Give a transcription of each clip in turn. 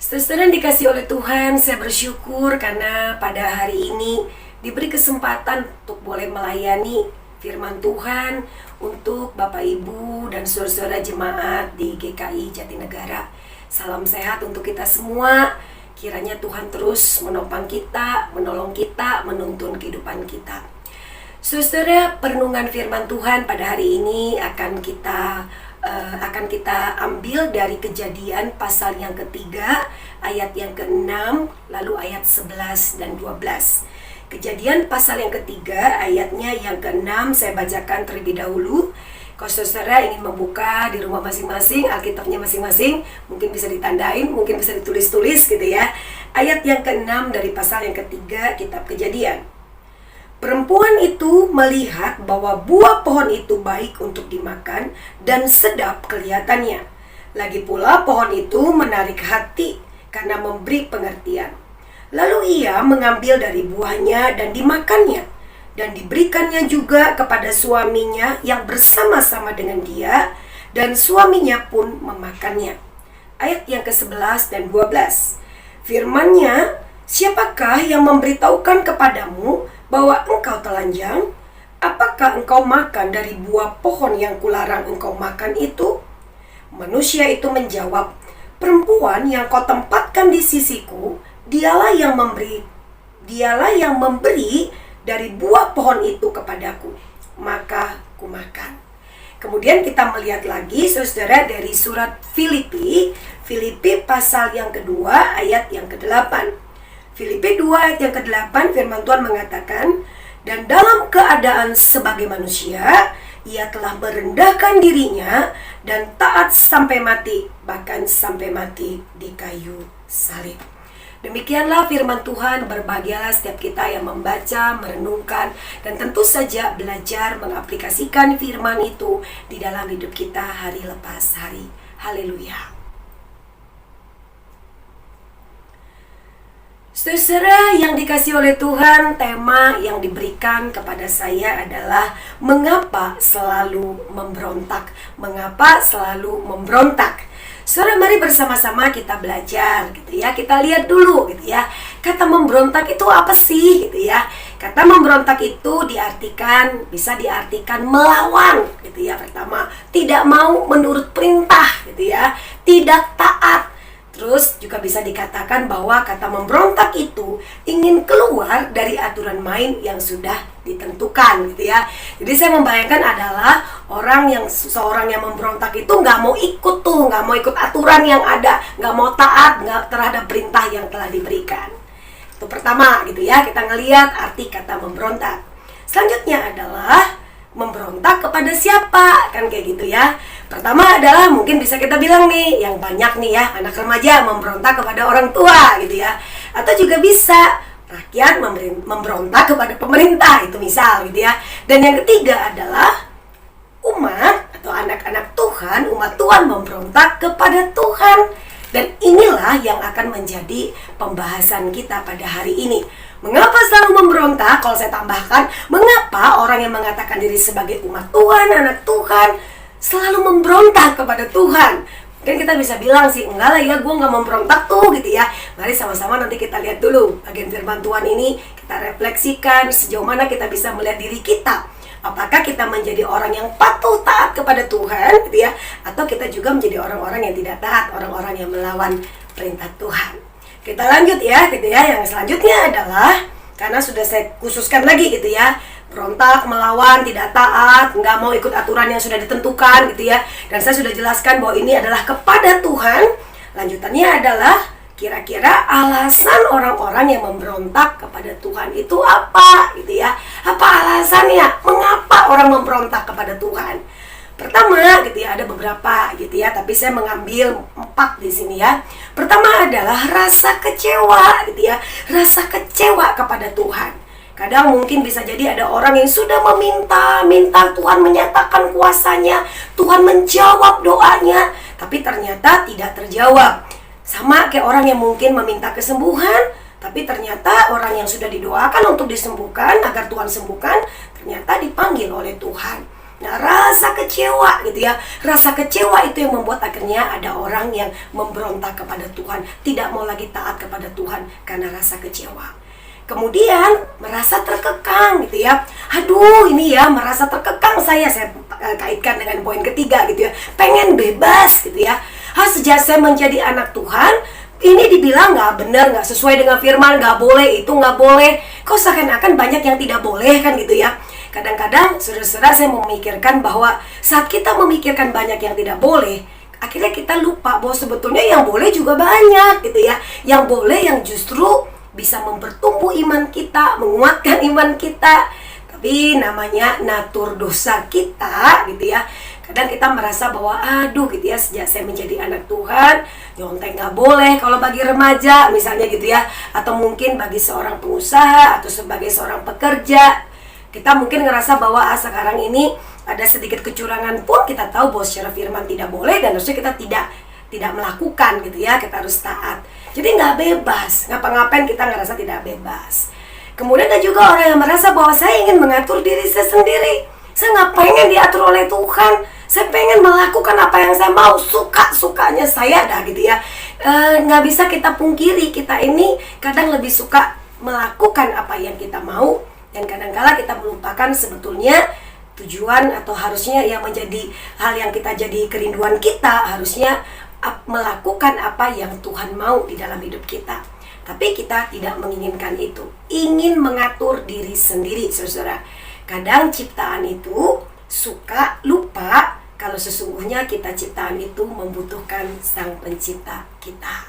Saudara yang dikasih oleh Tuhan, saya bersyukur karena pada hari ini diberi kesempatan untuk boleh melayani firman Tuhan untuk Bapak Ibu dan saudara-saudara jemaat di GKI Jatinegara. Salam sehat untuk kita semua. Kiranya Tuhan terus menopang kita, menolong kita, menuntun kehidupan kita. Saudara, perenungan firman Tuhan pada hari ini akan kita ambil dari Kejadian pasal yang ketiga, ayat yang ke-6, lalu ayat 11 dan 12. Kejadian pasal yang ketiga, ayatnya yang ke-6, saya bacakan terlebih dahulu. Kalau saudara ingin membuka di rumah masing-masing, Alkitabnya masing-masing, mungkin bisa ditandain, mungkin bisa ditulis-tulis gitu ya. Ayat yang ke-6 dari pasal yang ketiga, kitab Kejadian. Perempuan itu melihat bahwa buah pohon itu baik untuk dimakan dan sedap kelihatannya. Lagi pula pohon itu menarik hati karena memberi pengertian. Lalu ia mengambil dari buahnya dan dimakannya, dan diberikannya juga kepada suaminya yang bersama-sama dengan dia, dan suaminya pun memakannya. Ayat yang ke-11 dan 12. Firman-Nya, siapakah yang memberitahukan kepadamu bahwa engkau telanjang? Apakah engkau makan dari buah pohon yang kularang engkau makan itu? Manusia itu menjawab, perempuan yang kau tempatkan di sisiku, dialah yang memberi dari buah pohon itu kepadaku, maka kumakan. Kemudian kita melihat lagi saudara dari surat Filipi pasal yang kedua ayat yang ke-8. Filipi 2 ayat yang ke-8, firman Tuhan mengatakan, dan dalam keadaan sebagai manusia, ia telah merendahkan dirinya dan taat sampai mati, bahkan sampai mati di kayu salib. Demikianlah firman Tuhan. Berbahagialah setiap kita yang membaca, merenungkan, dan tentu saja belajar mengaplikasikan firman itu di dalam hidup kita hari lepas hari. Haleluya. Saudara yang dikasih oleh Tuhan, tema yang diberikan kepada saya adalah mengapa selalu memberontak. Mengapa selalu memberontak? Saudara, mari bersama-sama kita belajar gitu ya. Kita lihat dulu gitu ya. Kata memberontak itu apa sih gitu ya? Kata memberontak itu bisa diartikan melawan gitu ya. Pertama, tidak mau menurut perintah gitu ya. Tidak taat. Terus juga bisa dikatakan bahwa kata memberontak itu ingin keluar dari aturan main yang sudah ditentukan gitu ya. Jadi saya membayangkan adalah seorang yang memberontak itu nggak mau ikut aturan yang ada, nggak mau taat terhadap perintah yang telah diberikan. Itu pertama gitu ya, kita ngelihat arti kata memberontak. Selanjutnya adalah memberontak kepada siapa, kan kayak gitu ya. Pertama adalah mungkin bisa kita bilang nih, yang banyak nih ya, anak remaja memberontak kepada orang tua gitu ya. Atau juga bisa rakyat memberontak kepada pemerintah, itu misal gitu ya. Dan yang ketiga adalah umat atau anak-anak Tuhan, umat Tuhan memberontak kepada Tuhan. Dan inilah yang akan menjadi pembahasan kita pada hari ini. Mengapa selalu memberontak? Kalau saya tambahkan, mengapa orang yang mengatakan diri sebagai umat Tuhan, anak Tuhan, selalu memberontak kepada Tuhan? Mungkin kita bisa bilang sih, enggak lah ya, gue gak memberontak tuh gitu ya. Mari sama-sama nanti kita lihat dulu bagian firman Tuhan ini, kita refleksikan sejauh mana kita bisa melihat diri kita. Apakah kita menjadi orang yang patuh taat kepada Tuhan gitu ya, atau kita juga menjadi orang-orang yang tidak taat, orang-orang yang melawan perintah Tuhan. Kita lanjut ya gitu ya. Yang selanjutnya adalah, karena sudah saya khususkan lagi gitu ya, berontak, melawan, tidak taat, nggak mau ikut aturan yang sudah ditentukan gitu ya. Dan saya sudah jelaskan bahwa ini adalah kepada Tuhan. Lanjutannya adalah kira-kira alasan orang-orang yang memberontak kepada Tuhan itu apa gitu ya. Apa alasannya? Mengapa orang memberontak kepada Tuhan? Pertama gitu ya, ada beberapa gitu ya, tapi saya mengambil 4 di sini ya. Pertama adalah rasa kecewa gitu ya. Rasa kecewa kepada Tuhan. Kadang mungkin bisa jadi ada orang yang sudah meminta Tuhan menyatakan kuasanya, Tuhan menjawab doanya, tapi ternyata tidak terjawab. Sama kayak orang yang mungkin meminta kesembuhan, tapi ternyata orang yang sudah didoakan untuk disembuhkan, agar Tuhan sembuhkan, ternyata dipanggil oleh Tuhan. Nah, rasa kecewa gitu ya. Rasa kecewa itu yang membuat akhirnya ada orang yang memberontak kepada Tuhan, tidak mau lagi taat kepada Tuhan karena rasa kecewa. Kemudian merasa terkekang gitu ya. Aduh, ini ya merasa terkekang saya kaitkan dengan poin ketiga gitu ya. Pengen bebas gitu ya. Sejak saya menjadi anak Tuhan, ini dibilang nggak benar, nggak sesuai dengan firman, nggak boleh, itu nggak boleh. Kok seakan-akan banyak yang tidak boleh kan gitu ya. Kadang-kadang saudara-saudara saya memikirkan bahwa saat kita memikirkan banyak yang tidak boleh, akhirnya kita lupa bahwa sebetulnya yang boleh juga banyak gitu ya. Yang boleh yang justru bisa mempertumbuh iman kita, menguatkan iman kita. Tapi namanya natur dosa kita gitu ya. Kadang kita merasa bahwa aduh gitu ya, sejak saya menjadi anak Tuhan, nyontek nggak boleh kalau bagi remaja misalnya gitu ya. Atau mungkin bagi seorang pengusaha atau sebagai seorang pekerja, kita mungkin ngerasa bahwa sekarang ini ada sedikit kecurangan pun kita tahu bahwa secara firman tidak boleh dan harusnya kita tidak melakukan gitu ya, kita harus taat. Jadi nggak bebas, ngapa-ngapain kita ngerasa tidak bebas. Kemudian ada juga orang yang merasa bahwa saya ingin mengatur diri saya sendiri. Saya nggak pengen diatur oleh Tuhan. Saya pengen melakukan apa yang saya mau, suka-sukanya saya dah gitu ya. Nggak bisa kita pungkiri, kita ini kadang lebih suka melakukan apa yang kita mau. Dan kadang-kala kita melupakan sebetulnya tujuan atau harusnya yang menjadi hal yang kita jadi kerinduan kita, harusnya melakukan apa yang Tuhan mau di dalam hidup kita. Tapi kita tidak menginginkan itu, ingin mengatur diri sendiri, saudara. Kadang ciptaan itu suka lupa kalau sesungguhnya kita ciptaan itu membutuhkan Sang Pencipta kita.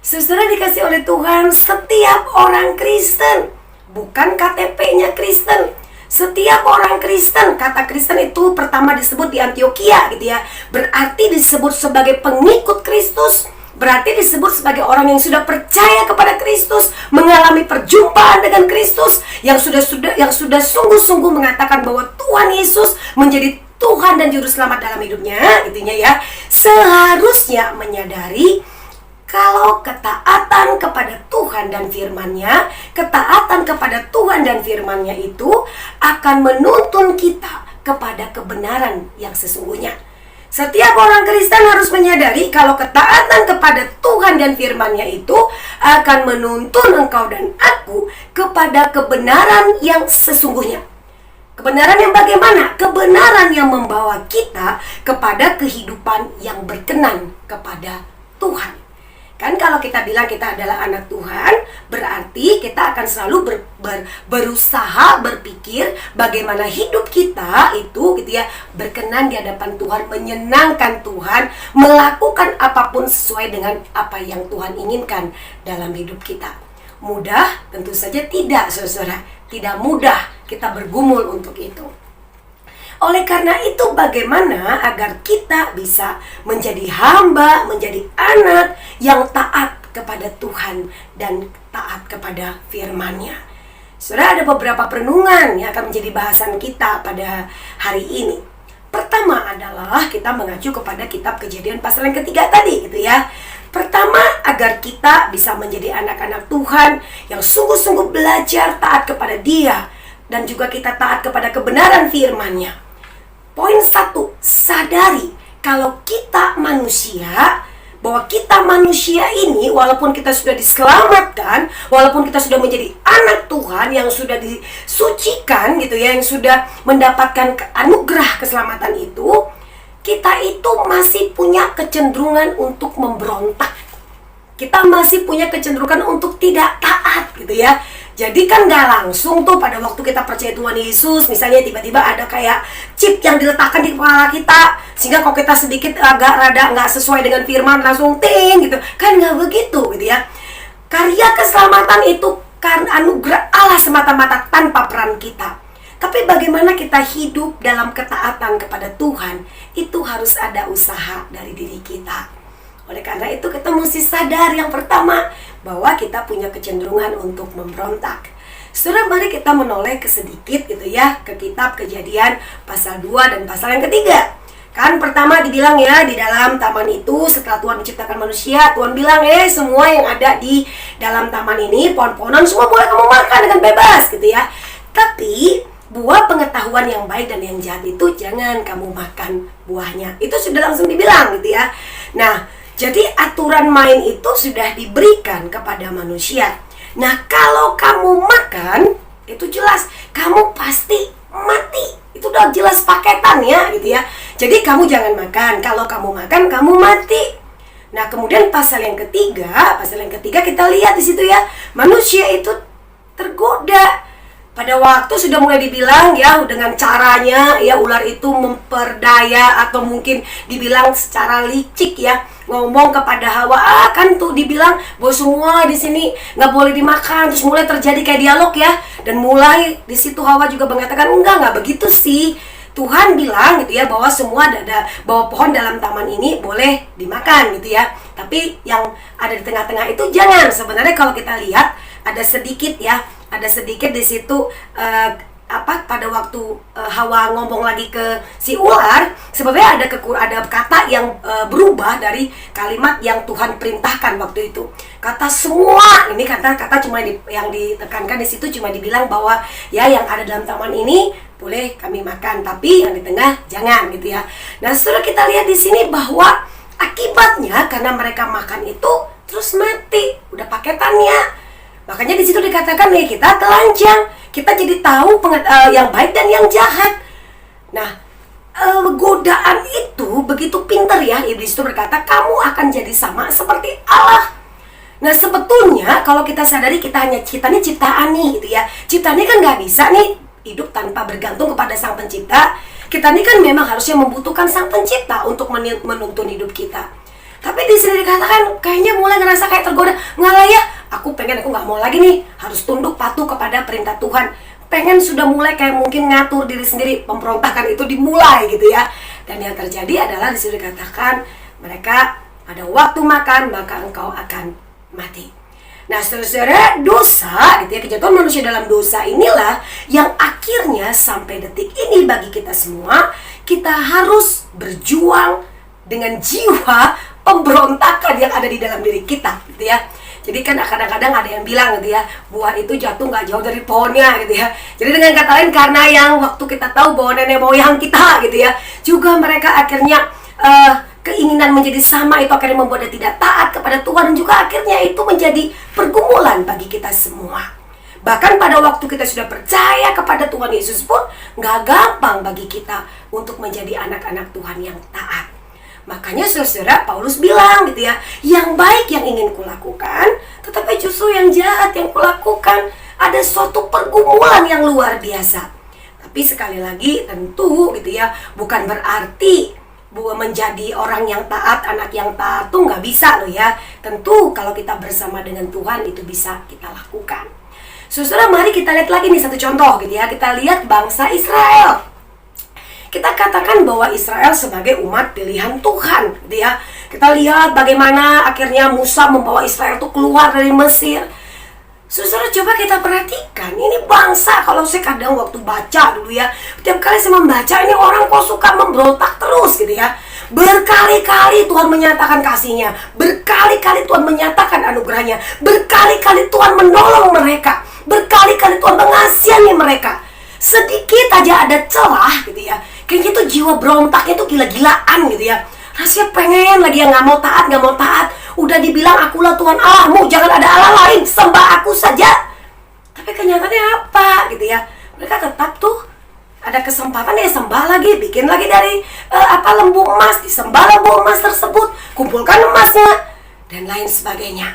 Saudara dikasih oleh Tuhan, setiap orang Kristen, bukan KTP-nya Kristen. Setiap orang Kristen, kata Kristen itu pertama disebut di Antioquia gitu ya. Berarti disebut sebagai pengikut Kristus. Berarti disebut sebagai orang yang sudah percaya kepada Kristus, mengalami perjumpaan dengan Kristus, yang sudah sungguh-sungguh mengatakan bahwa Tuhan Yesus menjadi Tuhan dan Juru Selamat dalam hidupnya, gitunya ya. Seharusnya menyadari kalau ketaatan kepada Tuhan dan firman-Nya, ketaatan kepada Tuhan dan firman-Nya itu akan menuntun kita kepada kebenaran yang sesungguhnya. Setiap orang Kristen harus menyadari kalau ketaatan kepada Tuhan dan firman-Nya itu akan menuntun engkau dan aku kepada kebenaran yang sesungguhnya. Kebenaran yang bagaimana? Kebenaran yang membawa kita kepada kehidupan yang berkenan kepada Tuhan. Kan kalau kita bilang kita adalah anak Tuhan, berarti kita akan selalu berusaha berpikir bagaimana hidup kita itu gitu ya, berkenan di hadapan Tuhan, menyenangkan Tuhan, melakukan apapun sesuai dengan apa yang Tuhan inginkan dalam hidup kita. Mudah? Tentu saja tidak, saudara. Tidak mudah kita bergumul untuk itu. Oleh karena itu, bagaimana agar kita bisa menjadi hamba, menjadi anak yang taat kepada Tuhan dan taat kepada firman-Nya. Saudara, ada beberapa perenungan yang akan menjadi bahasan kita pada hari ini. Pertama adalah kita mengacu kepada kitab Kejadian pasal yang ketiga tadi gitu ya. Pertama, agar kita bisa menjadi anak-anak Tuhan yang sungguh-sungguh belajar taat kepada Dia dan juga kita taat kepada kebenaran firman-Nya. Poin 1, sadari kalau kita manusia, bahwa kita manusia ini walaupun kita sudah diselamatkan, walaupun kita sudah menjadi anak Tuhan yang sudah disucikan gitu ya, yang sudah mendapatkan anugerah keselamatan itu, kita itu masih punya kecenderungan untuk memberontak. Kita masih punya kecenderungan untuk tidak taat gitu ya. Jadi kan gak langsung tuh pada waktu kita percaya Tuhan Yesus, misalnya tiba-tiba ada kayak chip yang diletakkan di kepala kita, sehingga kalau kita sedikit agak rada gak sesuai dengan firman langsung ting gitu. Kan gak begitu gitu ya. Karya keselamatan itu karena anugerah Allah semata-mata tanpa peran kita. Tapi bagaimana kita hidup dalam ketaatan kepada Tuhan, itu harus ada usaha dari diri kita. Oleh karena itu kita mesti sadar yang pertama bahwa kita punya kecenderungan untuk memberontak. Saudara, mari kita menoleh ke sedikit gitu ya, ke kitab Kejadian pasal 2 dan pasal yang ketiga. Kan pertama dibilang ya, di dalam taman itu setelah Tuhan menciptakan manusia, Tuhan bilang semua yang ada di dalam taman ini, pohon-pohonan semua boleh kamu makan dengan bebas gitu ya. Tapi buah pengetahuan yang baik dan yang jahat itu jangan kamu makan buahnya. Itu sudah langsung dibilang gitu ya. Nah, jadi aturan main itu sudah diberikan kepada manusia. Nah, kalau kamu makan, itu jelas kamu pasti mati. Itu udah jelas paketan ya gitu ya. Jadi kamu jangan makan. Kalau kamu makan, kamu mati. Nah, kemudian pasal yang ketiga kita lihat di situ ya, manusia itu tergoda. Pada waktu sudah mulai dibilang ya, dengan caranya ya ular itu memperdaya atau mungkin dibilang secara licik ya, ngomong kepada Hawa, kan tuh dibilang bahwa semua di sini nggak boleh dimakan. Terus mulai terjadi kayak dialog ya, dan mulai di situ Hawa juga mengatakan nggak begitu sih. Tuhan bilang gitu ya bahwa semua bahwa pohon dalam taman ini boleh dimakan gitu ya. Tapi yang ada di tengah-tengah itu jangan. Sebenarnya kalau kita lihat ada sedikit di situ pada waktu Hawa ngomong lagi ke si ular, sebenarnya ada kata yang berubah dari kalimat yang Tuhan perintahkan waktu itu. Kata semua, ini kata cuma yang ditekankan di situ cuma dibilang bahwa ya yang ada dalam taman ini boleh kami makan, tapi yang di tengah jangan gitu ya. Nah, setelah kita lihat di sini bahwa akibatnya karena mereka makan itu terus mati, udah paketannya. Makanya di situ dikatakan nih kita telanjang, kita jadi tahu yang baik dan yang jahat. Nah, godaan itu begitu pintar ya, iblis itu berkata kamu akan jadi sama seperti Allah. Nah, sebetulnya kalau kita sadari kita ini ciptaan nih gitu ya. Ciptaan ini kan nggak bisa nih hidup tanpa bergantung kepada Sang Pencipta. Kita ini kan memang harusnya membutuhkan Sang Pencipta untuk menuntun hidup kita. Tapi di sini dikatakan kayaknya mulai ngerasa kayak tergoda. Nggak lah ya, aku nggak mau lagi nih harus tunduk patuh kepada perintah Tuhan. Pengen sudah mulai kayak mungkin ngatur diri sendiri, pemberontakan itu dimulai gitu ya. Dan yang terjadi adalah di sini dikatakan mereka pada waktu makan maka engkau akan mati. Nah, saudara-saudara, dosa gitu ya, kejatuhan manusia dalam dosa inilah yang akhirnya sampai detik ini bagi kita semua, kita harus berjuang dengan jiwa pemberontakan yang ada di dalam diri kita gitu ya. Jadi kan kadang-kadang ada yang bilang gitu ya, buah itu jatuh nggak jauh dari pohonnya gitu ya. Jadi dengan kata lain, karena yang waktu kita tahu bahwa nenek moyang kita gitu ya, juga mereka akhirnya keinginan menjadi sama itu akhirnya membuat dia tidak taat kepada Tuhan, dan juga akhirnya itu menjadi pergumulan bagi kita semua. Bahkan pada waktu kita sudah percaya kepada Tuhan Yesus pun nggak gampang bagi kita untuk menjadi anak-anak Tuhan yang taat. Makanya saudara, Paulus bilang gitu ya, yang baik yang ingin kulakukan, tetapi justru yang jahat yang kulakukan. Ada suatu pergumulan yang luar biasa. Tapi sekali lagi tentu gitu ya, bukan berarti bahwa menjadi orang yang taat, anak yang taat tuh nggak bisa loh ya. Tentu kalau kita bersama dengan Tuhan itu bisa kita lakukan. Saudara, mari kita lihat lagi nih satu contoh gitu ya. Kita lihat bangsa Israel. Kita katakan bahwa Israel sebagai umat pilihan Tuhan gitu ya. Kita lihat bagaimana akhirnya Musa membawa Israel itu keluar dari Mesir. Saudara, coba kita perhatikan, ini bangsa, kalau saya kadang waktu baca dulu ya, setiap kali saya membaca, ini orang kok suka memberontak terus gitu ya. Berkali-kali Tuhan menyatakan kasih-Nya, berkali-kali Tuhan menyatakan anugerah-Nya, berkali-kali Tuhan menolong mereka, berkali-kali Tuhan mengasihani mereka. Sedikit aja ada celah gitu ya, kayaknya tuh jiwa berontaknya tuh gila-gilaan gitu ya. Rasanya pengen lagi yang nggak mau taat. Udah dibilang akulah Tuhan Allahmu, jangan ada Allah lain, sembah aku saja. Tapi kenyataannya apa gitu ya? Mereka tetap tuh ada kesempatan ya sembah lagi, bikin lagi dari lembu emas, disembah lembu emas tersebut, kumpulkan emasnya dan lain sebagainya.